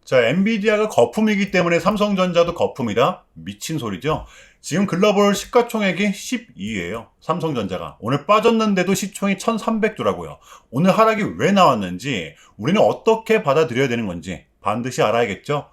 자, 엔비디아가 거품이기 때문에 삼성전자도 거품이다? 미친 소리죠? 지금 글로벌 시가총액이 12위예요. 삼성전자가. 오늘 빠졌는데도 시총이 1300주라고요. 오늘 하락이 왜 나왔는지, 우리는 어떻게 받아들여야 되는 건지 반드시 알아야겠죠?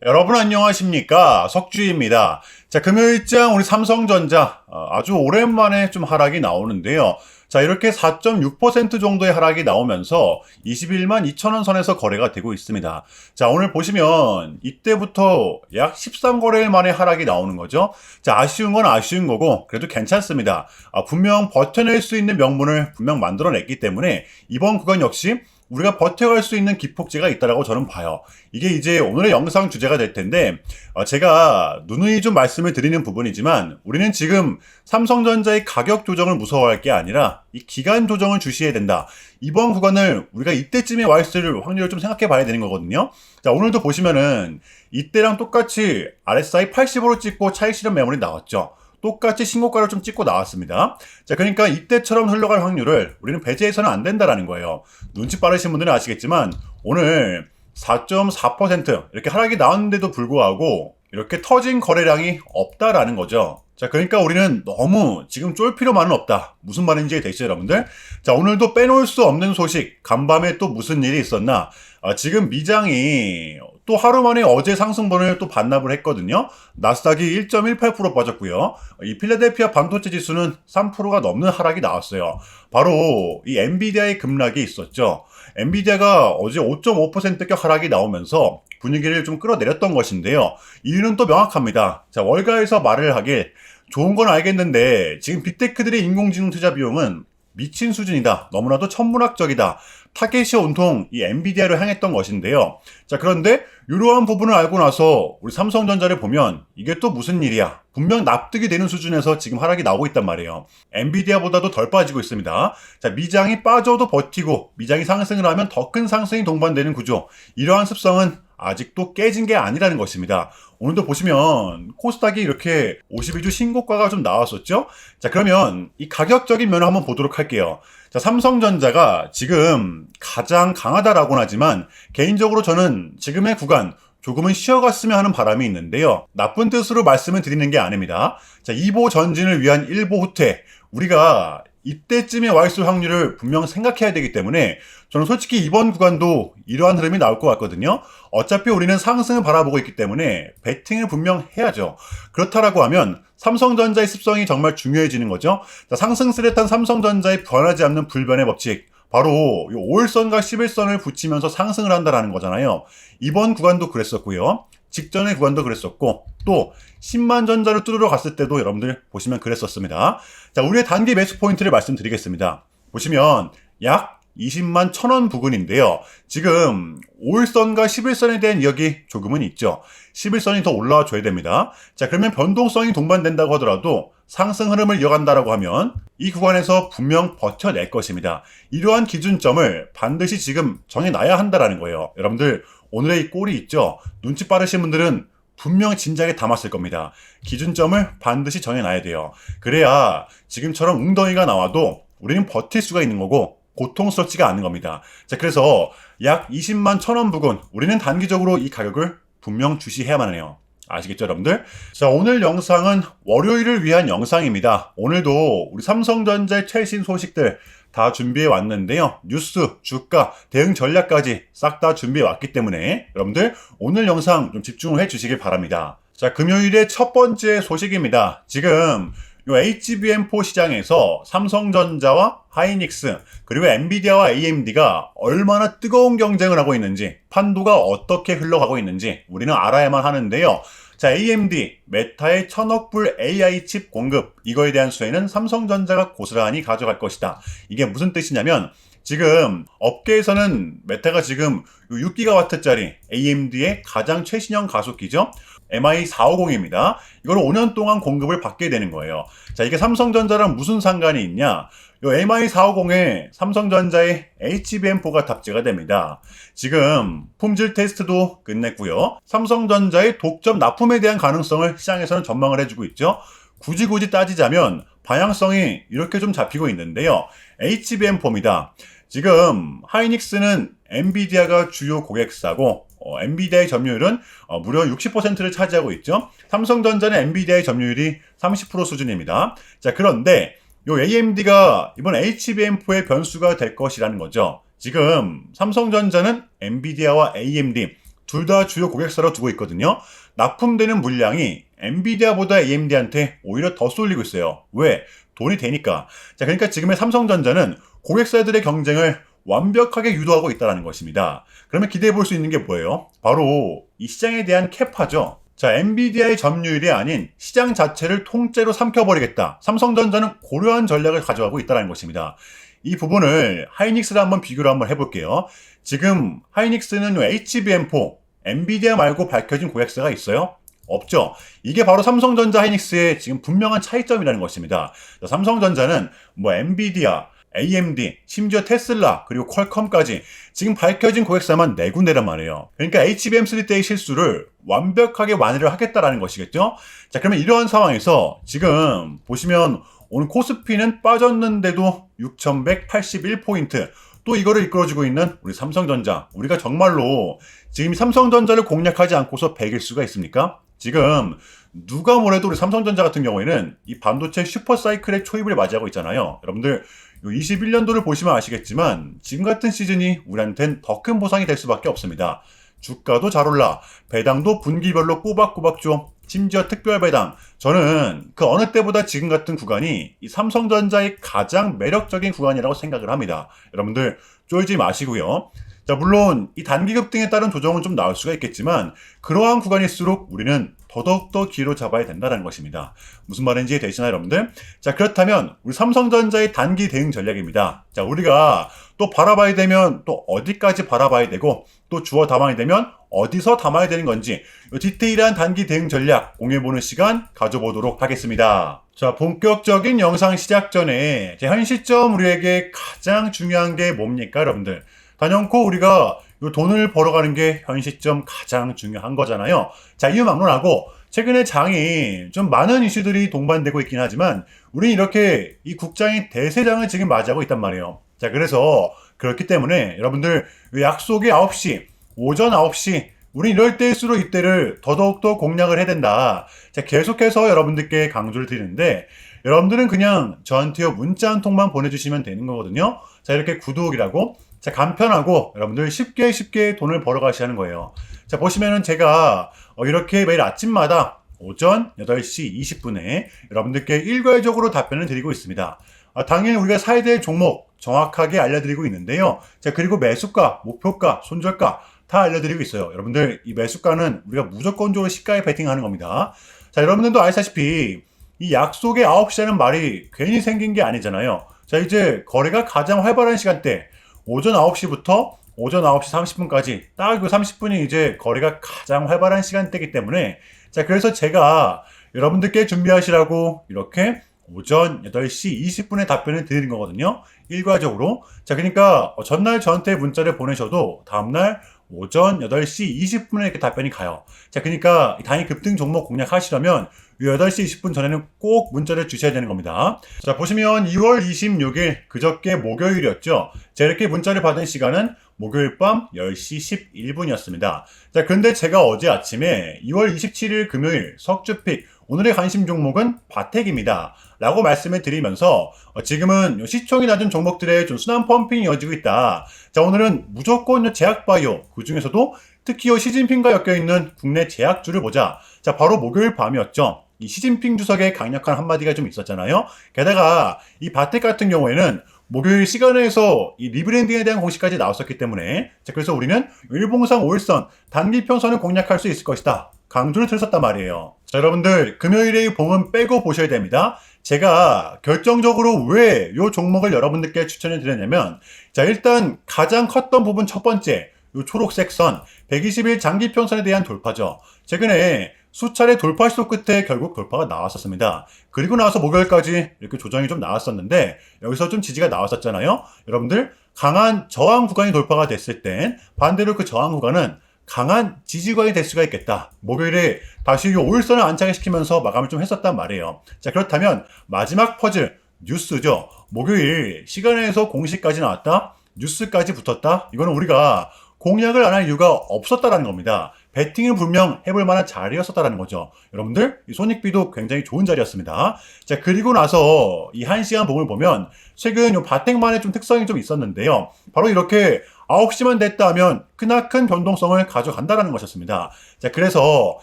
여러분 안녕하십니까? 석주입니다. 자, 금요일장 우리 삼성전자 아주 오랜만에 좀 하락이 나오는데요. 자, 이렇게 4.6% 정도의 하락이 나오면서 21만 2천원 선에서 거래가 되고 있습니다. 자, 오늘 보시면 이때부터 약 13거래일 만에 하락이 나오는 거죠. 자, 아쉬운 건 아쉬운 거고 그래도 괜찮습니다. 분명 버텨낼 수 있는 명분을 분명 만들어냈기 때문에 이번 구간 역시 우리가 버텨갈 수 있는 기폭제가 있다라고 저는 봐요. 이게 이제 오늘의 영상 주제가 될 텐데, 제가 누누이 좀 말씀을 드리는 부분이지만 우리는 지금 삼성전자의 가격 조정을 무서워할 게 아니라 이 기간 조정을 주시해야 된다. 이번 구간을 우리가 이때쯤에 와 있을 확률을 좀 생각해 봐야 되는 거거든요. 자, 오늘도 보시면은 이때랑 똑같이 RSI 80으로 찍고 차익 실현 매물이 나왔죠. 똑같이 신고가를 좀 찍고 나왔습니다. 자, 그러니까 이때처럼 흘러갈 확률을 우리는 배제해서는 안 된다라는 거예요. 눈치 빠르신 분들은 아시겠지만 오늘 4.4% 이렇게 하락이 나왔는데도 불구하고 이렇게 터진 거래량이 없다라는 거죠. 자, 그러니까 우리는 너무 지금 쫄 필요만은 없다. 무슨 말인지 되시죠, 여러분들? 자, 오늘도 빼놓을 수 없는 소식. 간밤에 또 무슨 일이 있었나? 지금 미장이 또 하루 만에 어제 상승분을 또 반납을 했거든요. 나스닥이 1.18% 빠졌고요. 이 필라델피아 반도체 지수는 3%가 넘는 하락이 나왔어요. 바로 이 엔비디아의 급락이 있었죠. 엔비디아가 어제 5.5%격 하락이 나오면서 분위기를 좀 끌어내렸던 것인데요. 이유는 또 명확합니다. 자, 월가에서 말을 하길 좋은 건 알겠는데 지금 빅테크들의 인공지능 투자 비용은 미친 수준이다. 너무나도 천문학적이다. 타겟이 온통 이 엔비디아를 향했던 것인데요. 자, 그런데 이러한 부분을 알고 나서 우리 삼성전자를 보면 이게 또 무슨 일이야? 분명 납득이 되는 수준에서 지금 하락이 나오고 있단 말이에요. 엔비디아보다도 덜 빠지고 있습니다. 자, 미장이 빠져도 버티고 미장이 상승을 하면 더 큰 상승이 동반되는 구조. 이러한 습성은 아직도 깨진 게 아니라는 것입니다. 오늘도 보시면 코스닥이 이렇게 52주 신고가가 좀 나왔었죠? 자, 그러면 이 가격적인 면을 한번 보도록 할게요. 자, 삼성전자가 지금 가장 강하다라고는 하지만 개인적으로 저는 지금의 구간 조금은 쉬어갔으면 하는 바람이 있는데요. 나쁜 뜻으로 말씀을 드리는 게 아닙니다. 자, 2보 전진을 위한 1보 후퇴. 우리가 이때쯤에 와 있을 확률을 분명 생각해야 되기 때문에 저는 솔직히 이번 구간도 이러한 흐름이 나올 것 같거든요. 어차피 우리는 상승을 바라보고 있기 때문에 베팅을 분명 해야죠. 그렇다라고 하면 삼성전자의 습성이 정말 중요해지는 거죠. 자, 상승세를 탄 삼성전자의 변하지 않는 불변의 법칙. 바로 5일선과 11선을 붙이면서 상승을 한다라는 거잖아요. 이번 구간도 그랬었고요. 직전의 구간도 그랬었고 또 10만 전자를 뚫으러 갔을 때도 여러분들 보시면 그랬었습니다. 자, 우리의 단기 매수 포인트를 말씀드리겠습니다. 보시면 약 20만 1,000원 부근인데요. 지금 5일선과 11선에 대한 이야기 조금은 있죠. 11선이 더 올라와 줘야 됩니다. 자, 그러면 변동성이 동반된다고 하더라도 상승 흐름을 이어간다라고 하면 이 구간에서 분명 버텨낼 것입니다. 이러한 기준점을 반드시 지금 정해놔야 한다라는 거예요. 여러분들 오늘의 이 꼴이 있죠. 눈치 빠르신 분들은 분명 진작에 담았을 겁니다. 기준점을 반드시 정해놔야 돼요. 그래야 지금처럼 웅덩이가 나와도 우리는 버틸 수가 있는 거고 고통스럽지가 않은 겁니다. 자, 그래서 약 20만 1,000원 부근 우리는 단기적으로 이 가격을 분명 주시해야만 해요. 아시겠죠, 여러분들? 자, 오늘 영상은 월요일을 위한 영상입니다. 오늘도 우리 삼성전자의 최신 소식들 다 준비해 왔는데요. 뉴스, 주가, 대응 전략까지 싹 다 준비해 왔기 때문에 여러분들 오늘 영상 좀 집중을 해 주시길 바랍니다. 자, 금요일의 첫 번째 소식입니다. 지금 요 HBM4 시장에서 삼성전자와 하이닉스 그리고 엔비디아와 AMD가 얼마나 뜨거운 경쟁을 하고 있는지 판도가 어떻게 흘러가고 있는지 우리는 알아야만 하는데요. 자, AMD 메타의 1,000억 불 AI 칩 공급 이거에 대한 수혜는 삼성전자가 고스란히 가져갈 것이다. 이게 무슨 뜻이냐면 지금 업계에서는 메타가 지금 6GW짜리 AMD의 가장 최신형 가속기죠. MI450입니다. 이걸 5년 동안 공급을 받게 되는 거예요. 자, 이게 삼성전자랑 무슨 상관이 있냐? 요 MI450에 삼성전자의 HBM4가 탑재가 됩니다. 지금 품질 테스트도 끝냈고요. 삼성전자의 독점 납품에 대한 가능성을 시장에서는 전망을 해주고 있죠. 굳이 따지자면 방향성이 이렇게 좀 잡히고 있는데요. HBM4입니다. 지금 하이닉스는 엔비디아가 주요 고객사고 엔비디아의 점유율은 무려 60%를 차지하고 있죠. 삼성전자는 엔비디아의 점유율이 30% 수준입니다. 자, 그런데 요 AMD가 이번 HBM4의 변수가 될 것이라는 거죠. 지금 삼성전자는 엔비디아와 AMD 둘 다 주요 고객사로 두고 있거든요. 납품되는 물량이 엔비디아보다 AMD한테 오히려 더 쏠리고 있어요. 왜? 돈이 되니까. 자, 그러니까 지금의 삼성전자는 고객사들의 경쟁을 완벽하게 유도하고 있다는 것입니다. 그러면 기대해 볼 수 있는 게 뭐예요? 바로 이 시장에 대한 캐파죠. 자, 엔비디아의 점유율이 아닌 시장 자체를 통째로 삼켜버리겠다. 삼성전자는 고려한 전략을 가져가고 있다는 것입니다. 이 부분을 하이닉스를 한번 비교를 한번 해볼게요. 지금 하이닉스는 HBM4, 엔비디아 말고 밝혀진 고객사가 있어요? 없죠. 이게 바로 삼성전자 하이닉스의 지금 분명한 차이점이라는 것입니다. 자, 삼성전자는 엔비디아, AMD, 심지어 테슬라, 그리고 퀄컴까지 지금 밝혀진 고객사만 4군데란 말이에요. 그러니까 HBM3 때의 실수를 완벽하게 완화를 하겠다라는 것이겠죠? 자, 그러면 이러한 상황에서 지금 보시면 오늘 코스피는 빠졌는데도 6181포인트, 또 이거를 이끌어주고 있는 우리 삼성전자. 우리가 정말로 지금 삼성전자를 공략하지 않고서 100일 수가 있습니까? 지금 누가 뭐래도 우리 삼성전자 같은 경우에는 이 반도체 슈퍼사이클의 초입을 맞이하고 있잖아요. 여러분들 21년도를 보시면 아시겠지만 지금 같은 시즌이 우리한텐 더 큰 보상이 될 수밖에 없습니다. 주가도 잘 올라, 배당도 분기별로 꼬박꼬박 줘. 심지어 특별 배당. 저는 그 어느 때보다 지금 같은 구간이 이 삼성전자의 가장 매력적인 구간이라고 생각을 합니다. 여러분들 쫄지 마시고요. 자, 물론 이 단기 급등에 따른 조정은 좀 나올 수가 있겠지만 그러한 구간일수록 우리는 더더욱더 기회로 잡아야 된다는 것입니다. 무슨 말인지 이해되시나요, 여러분들? 자, 그렇다면 우리 삼성전자의 단기 대응 전략입니다. 자, 우리가 또 바라봐야 되면 또 어디까지 바라봐야 되고 또 주워 담아야 되면 어디서 담아야 되는 건지 이 디테일한 단기 대응 전략 공유해보는 시간 가져보도록 하겠습니다. 자, 본격적인 영상 시작 전에 현 시점 우리에게 가장 중요한 게 뭡니까, 여러분들? 단연코 우리가 이 돈을 벌어가는 게 현 시점 가장 중요한 거잖아요. 자, 이유 막론하고 최근에 장이 좀 많은 이슈들이 동반되고 있긴 하지만 우리는 이렇게 이 국장의 대세장을 지금 맞이하고 있단 말이에요. 자, 그래서 그렇기 때문에 여러분들 약속이 9시, 오전 9시 우리 이럴 때일수록 이때를 더더욱더 공략을 해야 된다. 자, 계속해서 여러분들께 강조를 드리는데 여러분들은 그냥 저한테요 문자 한 통만 보내주시면 되는 거거든요. 자, 이렇게 구독이라고 자, 간편하고 여러분들 쉽게 돈을 벌어가셔야 하는 거예요. 자, 보시면은 제가 이렇게 매일 아침마다 오전 8시 20분에 여러분들께 일괄적으로 답변을 드리고 있습니다. 당연히 우리가 사야 될 종목 정확하게 알려드리고 있는데요. 자, 그리고 매수가, 목표가, 손절가 다 알려드리고 있어요. 여러분들 이 매수가는 우리가 무조건적으로 시가에 베팅하는 겁니다. 자, 여러분들도 아시다시피 이 약속의 9시라는 말이 괜히 생긴 게 아니잖아요. 자, 이제 거래가 가장 활발한 시간대 오전 9시부터 오전 9시 30분까지 딱 그 30분이 이제 거래가 가장 활발한 시간대이기 때문에 자, 그래서 제가 여러분들께 준비하시라고 이렇게 오전 8시 20분에 답변을 드리는 거거든요. 일괄적으로. 자, 그러니까 전날 저한테 문자를 보내셔도 다음날 오전 8시 20분에 이렇게 답변이 가요. 자, 그러니까 단위 급등 종목 공략하시려면 8시 20분 전에는 꼭 문자를 주셔야 되는 겁니다. 자, 보시면 2월 26일 그저께 목요일이었죠. 자, 이렇게 문자를 받은 시간은 목요일 밤 10시 11분이었습니다. 자, 근데 제가 어제 아침에 2월 27일 금요일 석주픽 오늘의 관심 종목은 바텍입니다. 라고 말씀을 드리면서 지금은 시총이 낮은 종목들의 좀 순환 펌핑이 이어지고 있다. 자, 오늘은 무조건 제약바이오 그 중에서도 특히 시진핑과 엮여있는 국내 제약주를 보자. 자, 바로 목요일 밤이었죠. 이 시진핑 주석의 강력한 한마디가 좀 있었잖아요. 게다가 이 바텍 같은 경우에는 목요일 시간에서 이 리브랜딩에 대한 공시까지 나왔었기 때문에 자, 그래서 우리는 일봉상 5일선 단기 편선을 공략할 수 있을 것이다. 강조를 드렸었단 말이에요. 자, 여러분들 금요일의 봉은 빼고 보셔야 됩니다. 제가 결정적으로 왜 이 종목을 여러분들께 추천을 드렸냐면 자, 일단 가장 컸던 부분 첫 번째 이 초록색 선 120일 장기 편선에 대한 돌파죠. 최근에 수차례 돌파 시도 끝에 결국 돌파가 나왔었습니다. 그리고 나서 목요일까지 이렇게 조정이 좀 나왔었는데 여기서 좀 지지가 나왔었잖아요. 여러분들 강한 저항 구간이 돌파가 됐을 땐 반대로 그 저항 구간은 강한 지지 구간이 될 수가 있겠다. 목요일에 다시 이 5일선을 안착을 시키면서 마감을 좀 했었단 말이에요. 자, 그렇다면 마지막 퍼즐 뉴스죠. 목요일 시간에서 공시까지 나왔다. 뉴스까지 붙었다? 이거는 우리가 공략을 안 할 이유가 없었다라는 겁니다. 배팅은 분명 해볼 만한 자리였었다라는 거죠. 여러분들, 이 손익비도 굉장히 좋은 자리였습니다. 자, 그리고 나서 이 1시간 봉을 보면 최근 요 바텍만의 좀 특성이 좀 있었는데요. 바로 이렇게 9시만 됐다 하면 크나큰 변동성을 가져간다라는 것이었습니다. 자, 그래서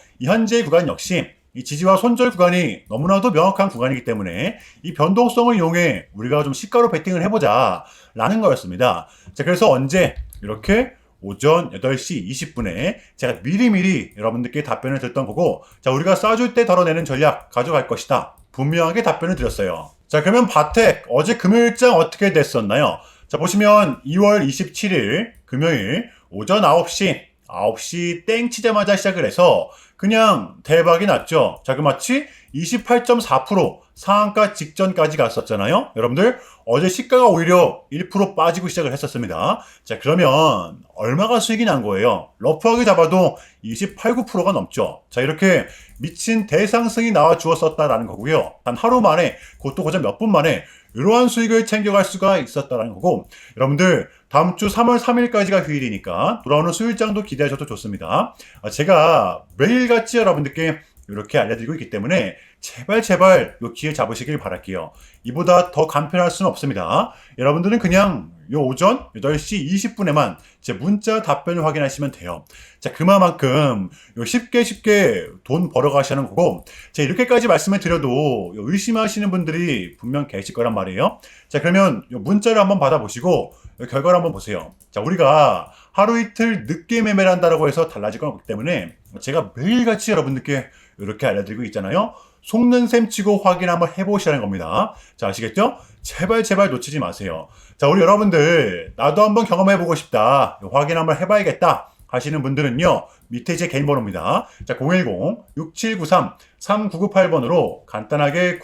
이 현재 구간 역시 이 지지와 손절 구간이 너무나도 명확한 구간이기 때문에 이 변동성을 이용해 우리가 좀 시가로 배팅을 해보자 라는 거였습니다. 자, 그래서 언제 이렇게 오전 8시 20분에 제가 미리미리 여러분들께 답변을 드렸던 거고, 자, 우리가 쏴줄 때 덜어내는 전략 가져갈 것이다. 분명하게 답변을 드렸어요. 자, 그러면 바텍 어제 금요일장 어떻게 됐었나요? 자, 보시면 2월 27일 금요일 오전 9시 땡 치자마자 시작을 해서 그냥 대박이 났죠. 자그마치 28.4% 상한가 직전까지 갔었잖아요. 여러분들, 어제 시가가 오히려 1% 빠지고 시작을 했었습니다. 자, 그러면 얼마가 수익이 난 거예요? 러프하게 잡아도 28, 9%가 넘죠. 자, 이렇게 미친 대상승이 나와 주었었다라는 거고요. 단 하루 만에, 그것도 고작 몇 분 만에 이러한 수익을 챙겨갈 수가 있었다라는 거고, 여러분들 다음 주 3월 3일까지가 휴일이니까 돌아오는 수요일장도 기대하셔도 좋습니다. 제가 매일같이 여러분들께 이렇게 알려드리고 있기 때문에 제발 요 기회 잡으시길 바랄게요. 이보다 더 간편할 수는 없습니다. 여러분들은 그냥 요 오전 8시 20분에만 제 문자 답변을 확인하시면 돼요. 자, 그만큼 요 쉽게 돈 벌어가시는 거고, 제가 이렇게까지 말씀을 드려도 의심하시는 분들이 분명 계실 거란 말이에요. 자, 그러면 요 문자를 한번 받아보시고 결과를 한번 보세요. 자, 우리가 하루 이틀 늦게 매매를 한다고 해서 달라질 건 없기 때문에 제가 매일같이 여러분들께 이렇게 알려드리고 있잖아요. 속는 셈 치고 확인 한번 해보시라는 겁니다. 자, 아시겠죠? 제발 놓치지 마세요. 자, 우리 여러분들 나도 한번 경험해보고 싶다, 확인 한번 해봐야겠다 하시는 분들은요, 밑에 제 개인 번호입니다. 자, 010-6793-3998번으로 간단하게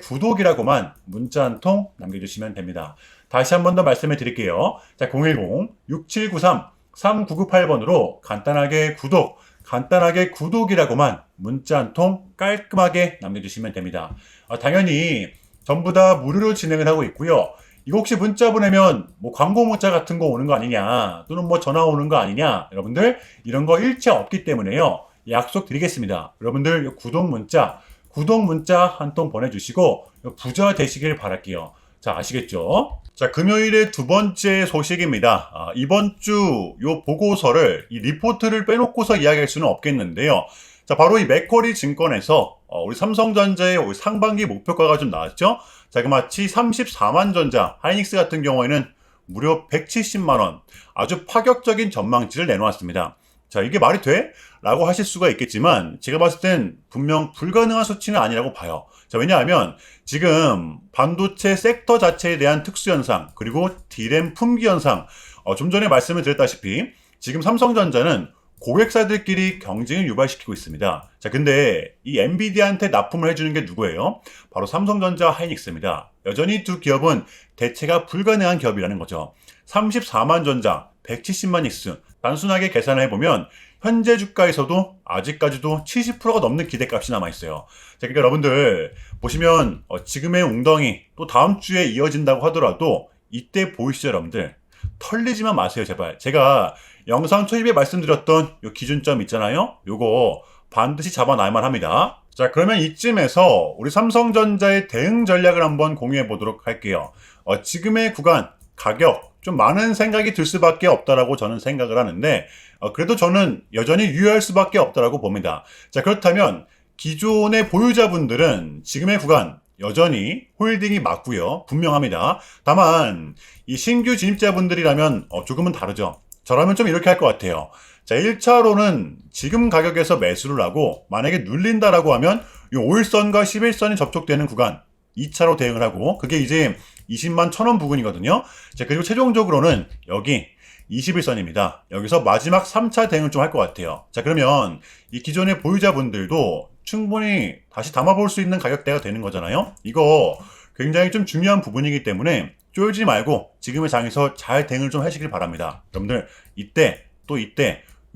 구독이라고만 문자 한 통 남겨주시면 됩니다. 다시 한 번 더 말씀해 드릴게요. 자, 010-6793-3998번으로 간단하게 구독이라고만 문자 한 통 깔끔하게 남겨주시면 됩니다. 당연히 전부 다 무료로 진행을 하고 있고요. 이거 혹시 문자 보내면 뭐 광고 문자 같은 거 오는 거 아니냐, 또는 뭐 전화 오는 거 아니냐, 여러분들 이런 거 일체 없기 때문에요. 약속 드리겠습니다. 여러분들 구독 문자 한 통 보내주시고 부자 되시길 바랄게요. 자, 아시겠죠? 자, 금요일의 두 번째 소식입니다. 이번 주 요 보고서를, 이 리포트를 빼놓고서 이야기할 수는 없겠는데요. 자, 바로 이 맥쿼리 증권에서 우리 삼성전자의 올 상반기 목표가가 좀 나왔죠. 자, 마치 34만 전자, 하이닉스 같은 경우에는 무려 170만 원, 아주 파격적인 전망치를 내놓았습니다. 자, 이게 말이 돼? 라고 하실 수가 있겠지만 제가 봤을 땐 분명 불가능한 수치는 아니라고 봐요. 자, 왜냐하면 지금 반도체 섹터 자체에 대한 특수현상, 그리고 디램 품귀 현상, 좀 전에 말씀을 드렸다시피 지금 삼성전자는 고객사들끼리 경쟁을 유발시키고 있습니다. 자, 근데 이 엔비디아한테 납품을 해주는 게 누구예요? 바로 삼성전자, 하이닉스입니다. 여전히 두 기업은 대체가 불가능한 기업이라는 거죠. 34만 전자, 170만 닉스, 단순하게 계산을 해보면 현재 주가에서도 아직까지도 70%가 넘는 기대값이 남아있어요. 자, 그러니까 여러분들 보시면 지금의 웅덩이 또 다음 주에 이어진다고 하더라도 이때 보이시죠, 여러분들? 털리지만 마세요, 제발. 제가 영상 초입에 말씀드렸던 요 기준점 있잖아요. 요거 반드시 잡아놔야만 합니다. 자, 그러면 이쯤에서 우리 삼성전자의 대응 전략을 한번 공유해 보도록 할게요. 지금의 구간, 가격 좀 많은 생각이 들 수밖에 없다라고 저는 생각을 하는데, 그래도 저는 여전히 유효할 수밖에 없다라고 봅니다. 자, 그렇다면 기존의 보유자분들은 지금의 구간 여전히 홀딩이 맞고요. 분명합니다. 다만 이 신규 진입자분들이라면 조금은 다르죠. 저라면 좀 이렇게 할 것 같아요. 자, 1차로는 지금 가격에서 매수를 하고 만약에 눌린다라고 하면 이 5일선과 11선이 접촉되는 구간 2차로 대응을 하고, 그게 이제 20만 1,000원 부근이거든요. 자, 그리고 최종적으로는 여기 21선입니다. 여기서 마지막 3차 대응을 좀 할 것 같아요. 자, 그러면 이 기존의 보유자분들도 충분히 다시 담아볼 수 있는 가격대가 되는 거잖아요. 이거 굉장히 좀 중요한 부분이기 때문에 쫄지 말고 지금의 장에서 잘 대응을 좀 하시길 바랍니다. 여러분들 이때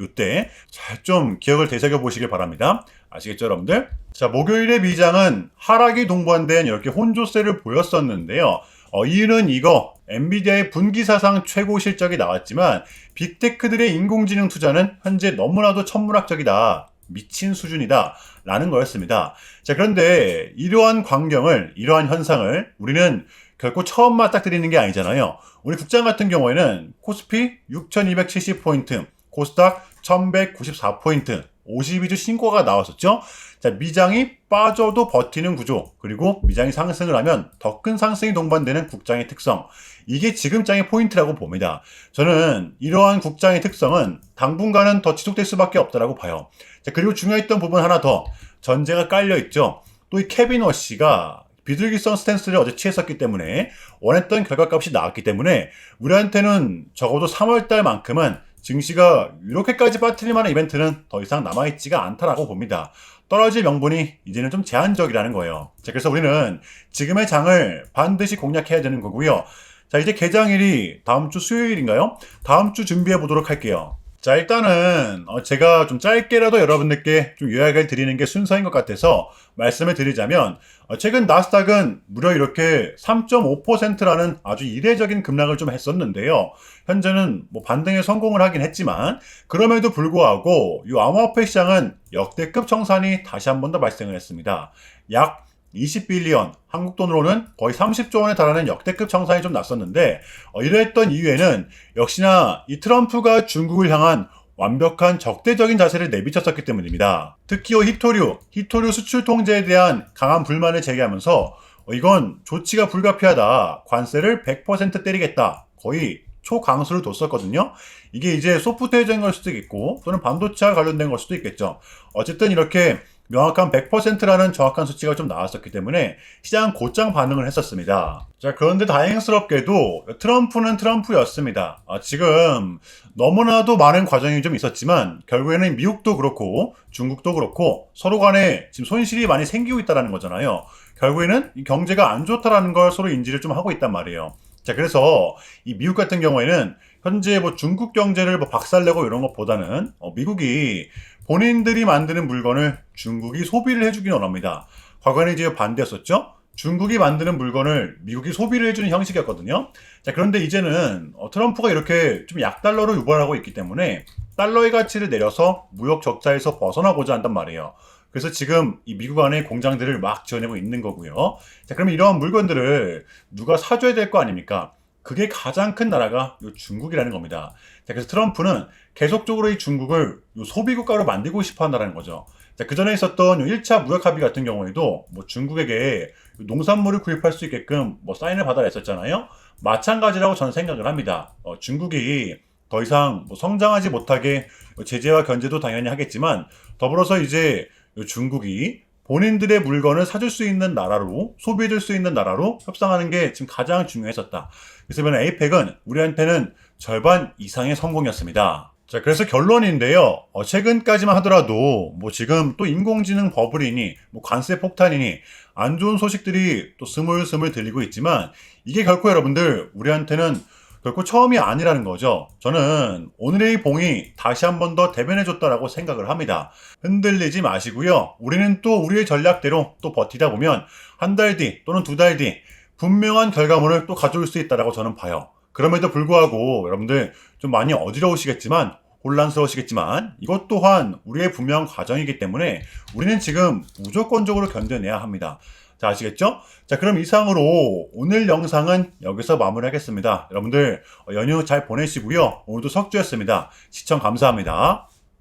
요때 잘 좀 기억을 되새겨 보시길 바랍니다. 아시겠죠, 여러분들? 자, 목요일의 미장은 하락이 동반된 이렇게 혼조세를 보였었는데요. 이유는 이거 엔비디아의 분기 사상 최고 실적이 나왔지만 빅테크들의 인공지능 투자는 현재 너무나도 천문학적이다. 미친 수준이다. 라는 거였습니다. 자, 그런데 이러한 광경을, 이러한 현상을 우리는 결코 처음 맞닥뜨리는 게 아니잖아요. 우리 국장 같은 경우에는 코스피 6270포인트, 코스닥 1194포인트, 52주 신고가 나왔었죠. 자, 미장이 빠져도 버티는 구조, 그리고 미장이 상승을 하면 더 큰 상승이 동반되는 국장의 특성. 이게 지금장의 포인트라고 봅니다. 저는 이러한 국장의 특성은 당분간은 더 지속될 수밖에 없다라고 봐요. 자, 그리고 중요했던 부분 하나 더. 전제가 깔려 있죠. 또 이 케빈 워시가 비둘기성 스탠스를 어제 취했었기 때문에 원했던 결과값이 나왔기 때문에 우리한테는 적어도 3월달만큼은 증시가 이렇게까지 빠뜨릴 만한 이벤트는 더 이상 남아있지가 않다라고 봅니다. 떨어질 명분이 이제는 좀 제한적이라는 거예요. 자, 그래서 우리는 지금의 장을 반드시 공략해야 되는 거고요. 자, 이제 개장일이 다음 주 수요일인가요? 다음 주 준비해 보도록 할게요. 자, 일단은 제가 좀 짧게라도 여러분들께 좀 요약을 드리는 게 순서인 것 같아서 말씀을 드리자면 최근 나스닥은 무려 이렇게 3.5%라는 아주 이례적인 급락을 좀 했었는데요. 현재는 뭐 반등에 성공을 하긴 했지만 그럼에도 불구하고 이 암호화폐 시장은 역대급 청산이 다시 한 번 더 발생을 했습니다. 약 20빌리언, 한국 돈으로는 거의 30조 원에 달하는 역대급 청산이 좀 났었는데 이러했던 이유에는 역시나 이 트럼프가 중국을 향한 완벽한 적대적인 자세를 내비쳤었기 때문입니다. 특히 히토류 수출 통제에 대한 강한 불만을 제기하면서 이건 조치가 불가피하다. 관세를 100% 때리겠다. 거의 초강수를 뒀었거든요. 이게 이제 소프트웨어적인 걸 수도 있고 또는 반도체와 관련된 걸 수도 있겠죠. 어쨌든 이렇게 명확한 100%라는 정확한 수치가 좀 나왔었기 때문에 시장은 곧장 반응을 했었습니다. 자, 그런데 다행스럽게도 트럼프는 트럼프였습니다. 지금 너무나도 많은 과정이 좀 있었지만 결국에는 미국도 그렇고 중국도 그렇고 서로 간에 지금 손실이 많이 생기고 있다는 거잖아요. 결국에는 이 경제가 안 좋다라는 걸 서로 인지를 좀 하고 있단 말이에요. 자, 그래서 이 미국 같은 경우에는 현재 뭐 중국 경제를 뭐 박살내고 이런 것보다는 미국이 본인들이 만드는 물건을 중국이 소비를 해주기는 원합니다. 과거에는 이제 반대였었죠. 중국이 만드는 물건을 미국이 소비를 해주는 형식이었거든요. 자, 그런데 이제는 트럼프가 이렇게 좀 약달러로 유발하고 있기 때문에 달러의 가치를 내려서 무역 적자에서 벗어나고자 한단 말이에요. 그래서 지금 이 미국 안에 공장들을 막 지어내고 있는 거고요. 자, 그러면 이러한 물건들을 누가 사줘야 될 거 아닙니까? 그게 가장 큰 나라가 요 중국이라는 겁니다. 자, 그래서 트럼프는 계속적으로 이 중국을 요 소비국가로 만들고 싶어 한다는 거죠. 자, 그 전에 있었던 요 1차 무역 합의 같은 경우에도 뭐 중국에게 농산물을 구입할 수 있게끔 뭐 사인을 받아라 했었잖아요. 마찬가지라고 저는 생각을 합니다. 중국이 더 이상 뭐 성장하지 못하게 제재와 견제도 당연히 하겠지만 더불어서 이제 요 중국이 본인들의 물건을 사줄 수 있는 나라로, 소비해줄 수 있는 나라로 협상하는 게 지금 가장 중요했었다. 그래서 에이펙은 우리한테는 절반 이상의 성공이었습니다. 자, 그래서 결론인데요. 최근까지만 하더라도 뭐 지금 또 인공지능 버블이니 뭐 관세 폭탄이니 안 좋은 소식들이 또 스물스물 들리고 있지만 이게 결코 여러분들 우리한테는 결코 처음이 아니라는 거죠. 저는 오늘의 봉이 다시 한 번 더 대변해줬다라고 생각을 합니다. 흔들리지 마시고요. 우리는 또 우리의 전략대로 또 버티다 보면 한 달 뒤 또는 두 달 뒤 분명한 결과물을 또 가져올 수 있다라고 저는 봐요. 그럼에도 불구하고 여러분들 좀 많이 어지러우시겠지만 혼란스러우시겠지만 이것 또한 우리의 분명한 과정이기 때문에 우리는 지금 무조건적으로 견뎌내야 합니다. 자, 아시겠죠? 자, 그럼 이상으로 오늘 영상은 여기서 마무리하겠습니다. 여러분들 연휴 잘 보내시고요. 오늘도 석주였습니다. 시청 감사합니다.